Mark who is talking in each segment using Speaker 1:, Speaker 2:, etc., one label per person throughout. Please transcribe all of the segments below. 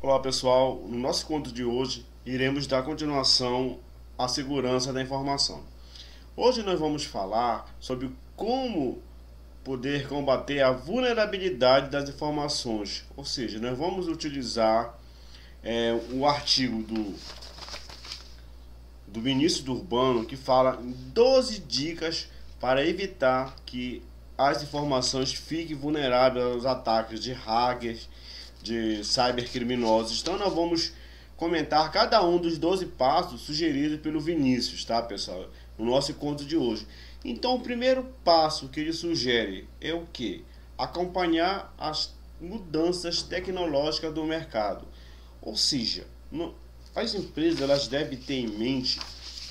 Speaker 1: Olá pessoal, no nosso conto de hoje iremos dar continuação à segurança da informação. Hoje nós vamos falar sobre como poder combater a vulnerabilidade das informações, ou seja, nós vamos utilizar o artigo do Vinícius Urbano que fala em 12 dicas para evitar que as informações fiquem vulneráveis aos ataques de hackers, de cybercriminosos. Então nós vamos comentar cada um dos 12 passos sugeridos pelo Vinícius, tá, pessoal? No nosso encontro de hoje. Então o primeiro passo que ele sugere é o que? Acompanhar as mudanças tecnológicas do mercado. Ou seja, as empresas elas devem ter em mente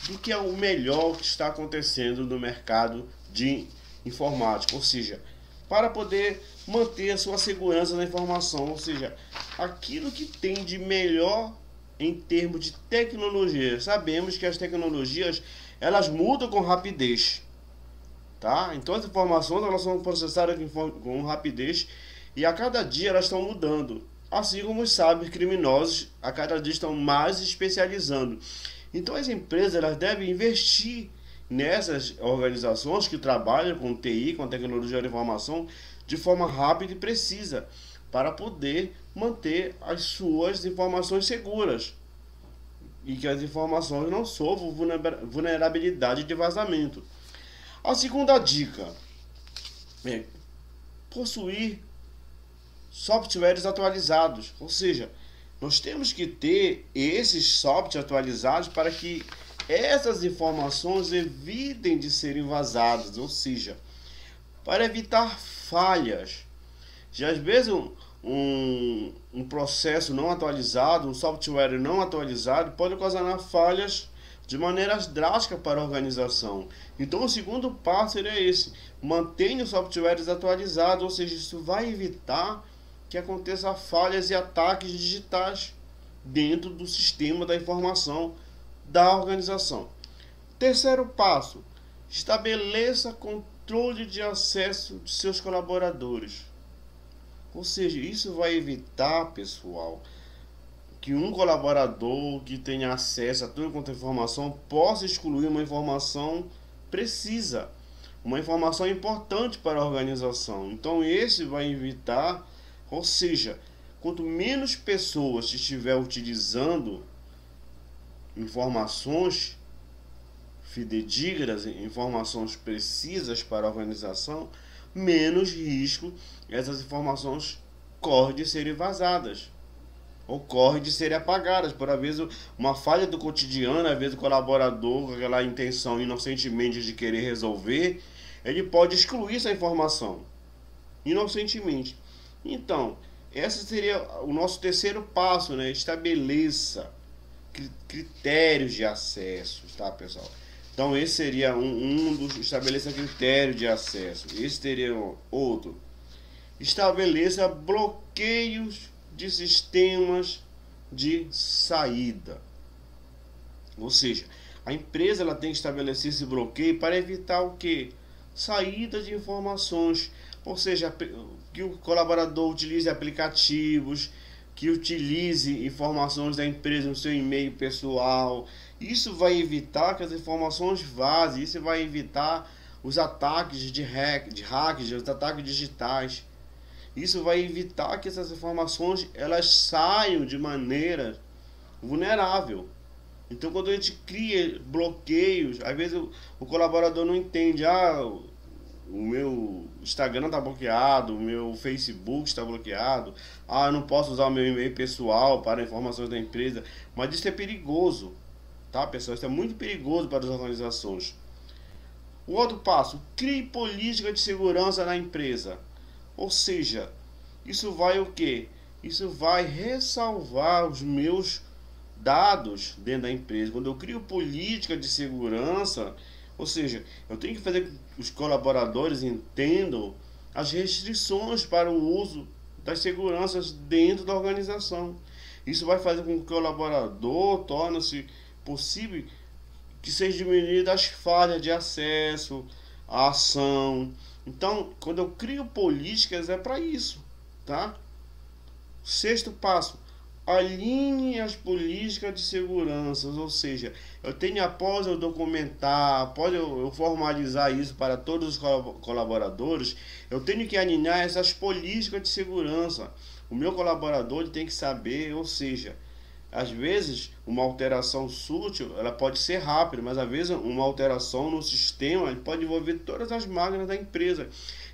Speaker 1: do que é o melhor que está acontecendo no mercado de informática, ou seja, para poder manter a sua segurança na informação, ou seja, aquilo que tem de melhor em termos de tecnologia. Sabemos que as tecnologias elas mudam com rapidez, tá? Então as informações elas são processadas com rapidez e a cada dia elas estão mudando. Assim como os cybercriminosos a cada dia estão mais especializando. Então as empresas elas devem investir nessas organizações que trabalham com TI, com tecnologia de informação, de forma rápida e precisa, para poder manter as suas informações seguras e que as informações não sofram vulnerabilidade de vazamento. A segunda dica é possuir softwares atualizados, ou seja, nós temos que ter esses softwares atualizados para que essas informações evitem de serem vazadas, ou seja, para evitar falhas. Já às vezes um processo não atualizado, um software não atualizado pode ocasionar falhas de maneiras drásticas para a organização. Então o segundo passo seria esse: mantenha os softwares atualizados, ou seja, isso vai evitar que aconteça falhas e ataques digitais dentro do sistema da informação da organização. Terceiro passo: estabeleça controle de acesso de seus colaboradores. Ou seja, isso vai evitar, pessoal, que um colaborador que tenha acesso a toda quanto informação possa excluir uma informação precisa, uma informação importante para a organização. Então esse vai evitar, ou seja, quanto menos pessoas estiver utilizando informações fidedignas, informações precisas para a organização, menos risco essas informações correm de serem vazadas ou correm de serem apagadas por às vezes uma falha do cotidiano. Às vezes o colaborador com aquela intenção inocentemente de querer resolver, ele pode excluir essa informação inocentemente. Então esse seria o nosso terceiro passo, né? Estabeleça critérios de acesso, tá, pessoal? Então esse seria um dos, estabeleça critérios de acesso. Esse teria outro: estabeleça bloqueios de sistemas de saída. Ou seja, a empresa ela tem que estabelecer esse bloqueio para evitar o que? Saída de informações. Ou seja, que o colaborador utilize aplicativos, que utilize informações da empresa no seu e-mail pessoal. Isso vai evitar que as informações vazem. Isso vai evitar os ataques de hackers, os ataques digitais. Isso vai evitar que essas informações elas saiam de maneira vulnerável. Então quando a gente cria bloqueios, às vezes o colaborador não entende: o meu Instagram está bloqueado, o meu Facebook está bloqueado, eu não posso usar o meu e-mail pessoal para informações da empresa. Mas isso é perigoso, tá, pessoal? Isso é muito perigoso para as organizações. O outro passo: crie política de segurança na empresa. Ou seja, isso vai o quê? Isso vai ressalvar os meus dados dentro da empresa. Quando eu crio política de segurança, ou seja, eu tenho que fazer com que os colaboradores entendam as restrições para o uso das seguranças dentro da organização. Isso vai fazer com que o colaborador torne-se possível que seja diminuída as falhas de acesso à ação. Então, quando eu crio políticas é para isso, tá? Sexto passo: alinhe as políticas de segurança, ou seja, eu tenho, após eu documentar, após eu formalizar isso para todos os colaboradores, eu tenho que alinhar essas políticas de segurança. O meu colaborador ele tem que saber, ou seja, às vezes uma alteração sútil ela pode ser rápida, mas às vezes uma alteração no sistema ele pode envolver todas as máquinas da empresa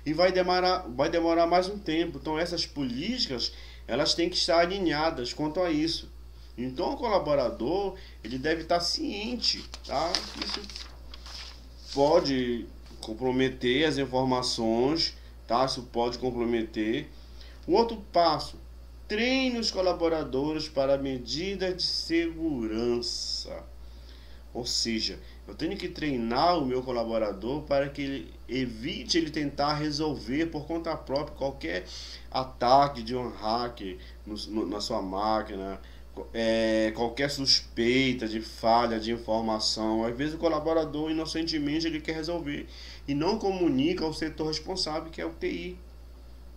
Speaker 1: e vai demorar mais um tempo. Então essas políticas elas têm que estar alinhadas quanto a isso. Então o colaborador ele deve estar ciente, tá? Isso pode comprometer as informações, tá? Isso pode comprometer. O outro passo: treine os colaboradores para medidas de segurança. Ou seja, eu tenho que treinar o meu colaborador para que ele evite ele tentar resolver por conta própria qualquer ataque de um hacker na sua máquina, qualquer suspeita de falha de informação. Às vezes o colaborador inocentemente ele quer resolver e não comunica ao setor responsável, que é o TI,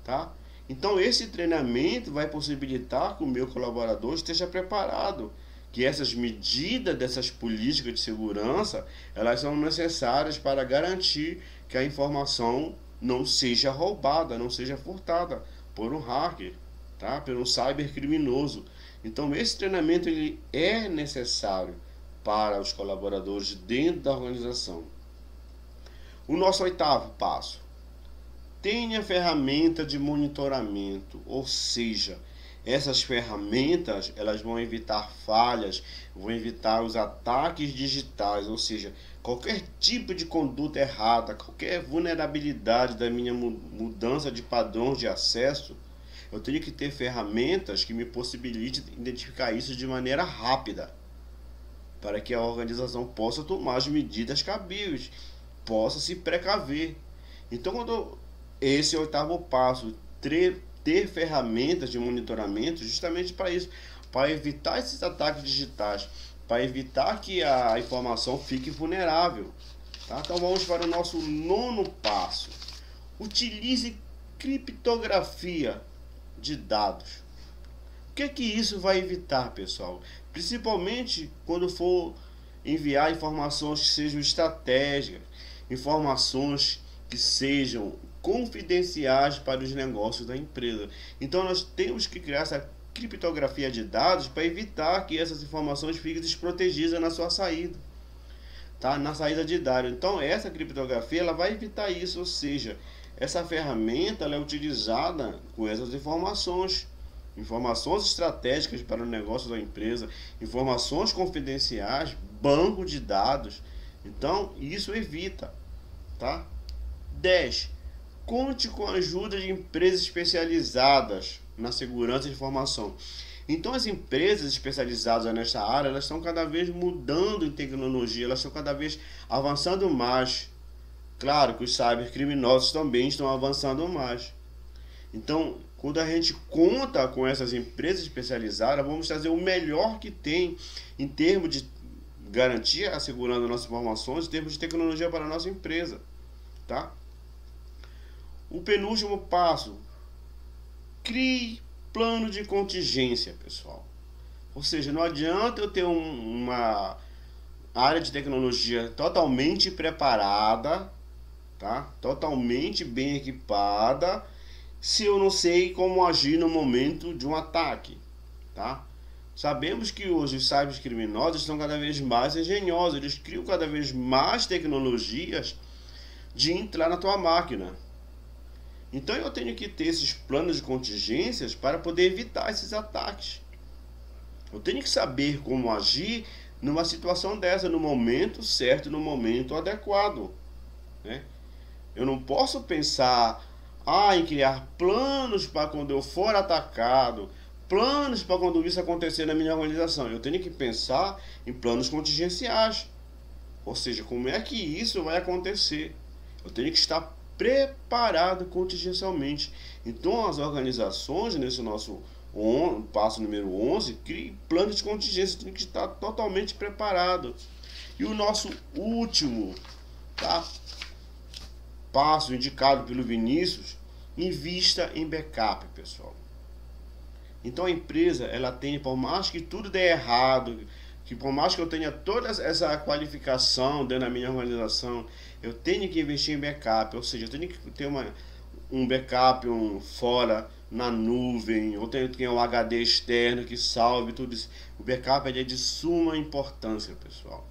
Speaker 1: tá? Então esse treinamento vai possibilitar que o meu colaborador esteja preparado, que essas medidas dessas políticas de segurança, elas são necessárias para garantir que a informação não seja roubada, não seja furtada por um hacker, tá? Por um cybercriminoso. Então esse treinamento ele é necessário para os colaboradores dentro da organização. O nosso oitavo passo: tenha ferramenta de monitoramento, ou seja, essas ferramentas elas vão evitar falhas, vão evitar os ataques digitais, ou seja, qualquer tipo de conduta errada, qualquer vulnerabilidade da minha mudança de padrões de acesso, eu tenho que ter ferramentas que me possibilitem identificar isso de maneira rápida, para que a organização possa tomar as medidas cabíveis, possa se precaver. Então, esse é o oitavo passo: ter ferramentas de monitoramento justamente para isso, para evitar esses ataques digitais, para evitar que a informação fique vulnerável, tá? Então vamos para o nosso nono passo: utilize criptografia de dados. O que isso vai evitar, pessoal? Principalmente quando for enviar informações que sejam estratégicas, informações que sejam confidenciais para os negócios da empresa. Então nós temos que criar essa criptografia de dados para evitar que essas informações fiquem desprotegidas na sua saída, tá? Na saída de dados. Então essa criptografia ela vai evitar isso, ou seja, essa ferramenta ela é utilizada com essas informações estratégicas para o negócio da empresa, informações confidenciais, banco de dados. Então isso evita, tá? 10. Conte com a ajuda de empresas especializadas na segurança de informação. Então as empresas especializadas nessa área, elas estão cada vez mudando em tecnologia, elas estão cada vez avançando mais. Claro que os cybercriminosos também estão avançando mais. Então, quando a gente conta com essas empresas especializadas, vamos trazer o melhor que tem em termos de garantir a segurança das nossas informações, em termos de tecnologia para a nossa empresa, tá? O penúltimo passo: crie plano de contingência, pessoal. Ou seja, não adianta eu ter uma área de tecnologia totalmente preparada, tá? Totalmente bem equipada, se eu não sei como agir no momento de um ataque, tá? Sabemos que hoje os cybercriminosos estão cada vez mais engenhosos, eles criam cada vez mais tecnologias de entrar na tua máquina. Então eu tenho que ter esses planos de contingências para poder evitar esses ataques. Eu tenho que saber como agir numa situação dessa, no momento certo, no momento adequado, né? Eu não posso pensar em criar planos para quando eu for atacado, planos para quando isso acontecer na minha organização. Eu tenho que pensar em planos contingenciais, ou seja, como é que isso vai acontecer. Eu tenho que estar preparado contingencialmente. Então as organizações, nesse nosso passo número 11, criem planos de contingência, tem que estar totalmente preparado. E o nosso último, tá, passo indicado pelo Vinícius: invista em backup, pessoal. Então a empresa, ela tem, por mais que tudo dê errado, que por mais que eu tenha toda essa qualificação dentro da minha organização, eu tenho que investir em backup, ou seja, eu tenho que ter um backup fora na nuvem, ou tenho que ter um HD externo que salve tudo isso. O backup é de suma importância, pessoal,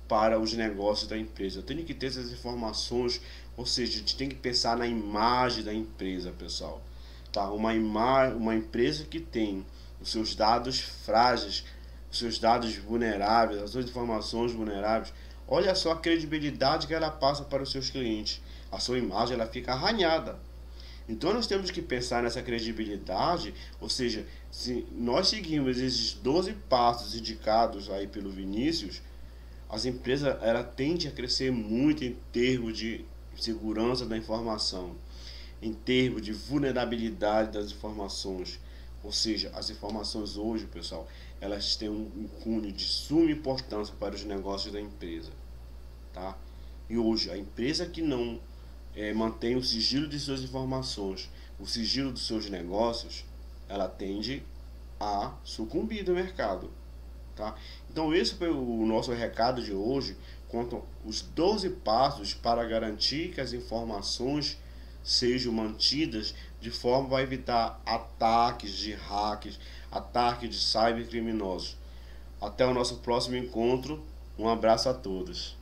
Speaker 1: para os negócios da empresa. Eu tenho que ter essas informações, ou seja, a gente tem que pensar na imagem da empresa, pessoal. Tá? Uma empresa que tem os seus dados frágeis, os seus dados vulneráveis, as suas informações vulneráveis, olha só a credibilidade que ela passa para os seus clientes. A sua imagem, ela fica arranhada. Então nós temos que pensar nessa credibilidade, ou seja, se nós seguirmos esses 12 passos indicados aí pelo Vinícius, as empresas, ela tende a crescer muito em termos de segurança da informação, em termos de vulnerabilidade das informações. Ou seja, as informações hoje, pessoal, elas têm um cunho de suma importância para os negócios da empresa, tá? E hoje, a empresa que não mantém o sigilo de suas informações, o sigilo dos seus negócios, ela tende a sucumbir do mercado, tá? Então esse foi o nosso recado de hoje, quanto os 12 passos para garantir que as informações sejam mantidas de forma a evitar ataques de hackers, ataques de cybercriminosos. Até o nosso próximo encontro. Um abraço a todos.